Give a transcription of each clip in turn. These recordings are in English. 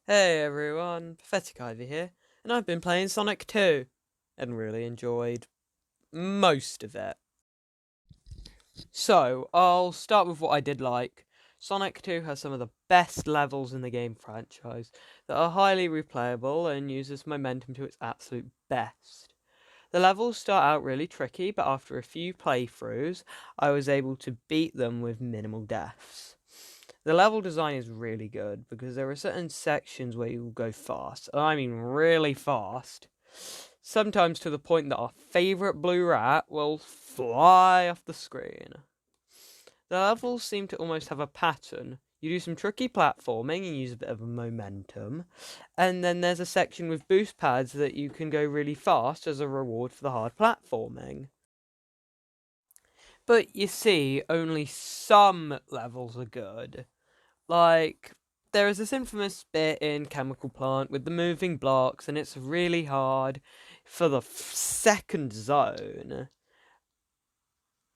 Hey everyone, Pathetic Ivy here, and I've been playing Sonic 2, and really enjoyed most of it. So, I'll start with what I did like. Sonic 2 has some of the best levels in the game franchise that are highly replayable and uses momentum to its absolute best. The levels start out really tricky, but after a few playthroughs, I was able to beat them with minimal deaths. The level design is really good because there are certain sections where you will go fast. I mean, really fast. Sometimes to the point that our favourite blue rat will fly off the screen. The levels seem to almost have a pattern. You do some tricky platforming and use a bit of momentum, and then there's a section with boost pads that you can go really fast as a reward for the hard platforming. But you see, only some levels are good. Like, there is this infamous bit in Chemical Plant with the moving blocks, and it's really hard for the second zone.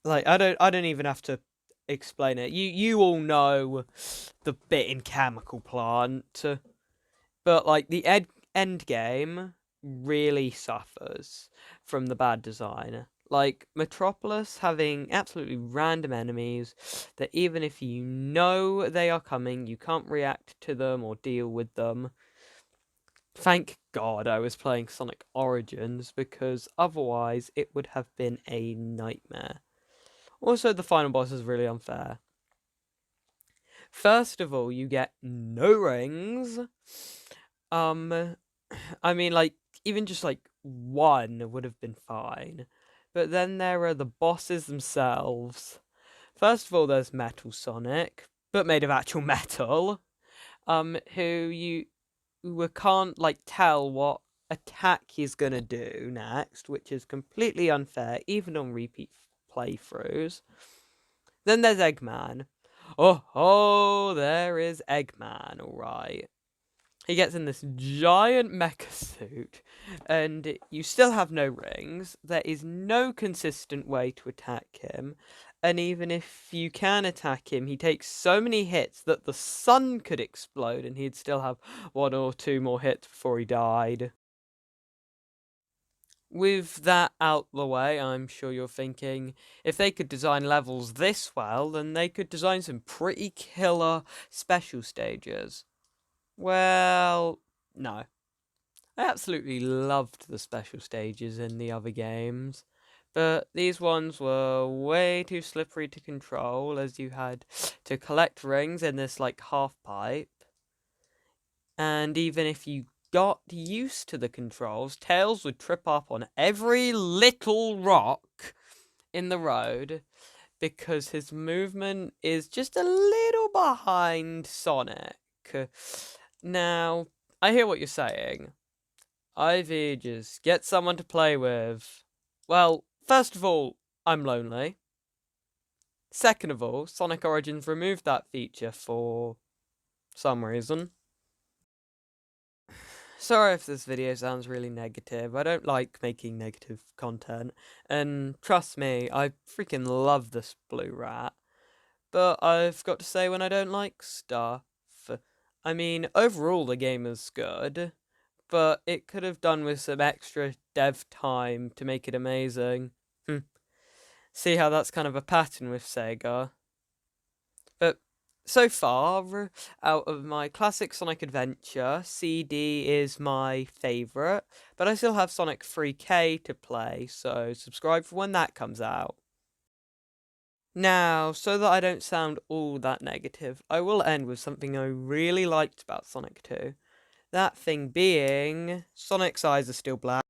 Like, I don't even have to explain it. You all know the bit in Chemical Plant, but like the end game really suffers from the bad design. Like Metropolis having absolutely random enemies that even if you know they are coming, you can't react to them or deal with them. Thank God I was playing Sonic Origins because otherwise it would have been a nightmare. Also, the final boss is really unfair. First of all, you get no rings. Um, I mean, like, even just like one would have been fine. But then there are the bosses themselves. First of all, there's Metal Sonic, but made of actual metal. Who can't like tell what attack he's gonna do next, which is completely unfair, even on repeat playthroughs. Then there's Eggman. Oh, there is Eggman, alright. He gets in this giant mecha suit, and you still have no rings. There is no consistent way to attack him, and even if you can attack him, he takes so many hits that the sun could explode, and he'd still have one or two more hits before he died. With that out the way, I'm sure you're thinking, if they could design levels this well, then they could design some pretty killer special stages. Well, no. I absolutely loved the special stages in the other games, but these ones were way too slippery to control as you had to collect rings in this like half pipe. And even if you got used to the controls, Tails would trip up on every little rock in the road because his movement is just a little behind Sonic. Now, I hear what you're saying. Ivy, just get someone to play with. Well, first of all, I'm lonely. Second of all, Sonic Origins removed that feature for some reason. Sorry if this video sounds really negative. I don't like making negative content. And trust me, I freaking love this blue rat. But I've got to say when I don't like stuff. I mean, overall the game is good, but it could have done with some extra dev time to make it amazing. See how that's kind of a pattern with Sega. But so far, out of my classic Sonic Adventure, CD is my favourite, but I still have Sonic 3K to play, so subscribe for when that comes out. Now, so that I don't sound all that negative, I will end with something I really liked about Sonic 2. That thing being, Sonic's eyes are still black.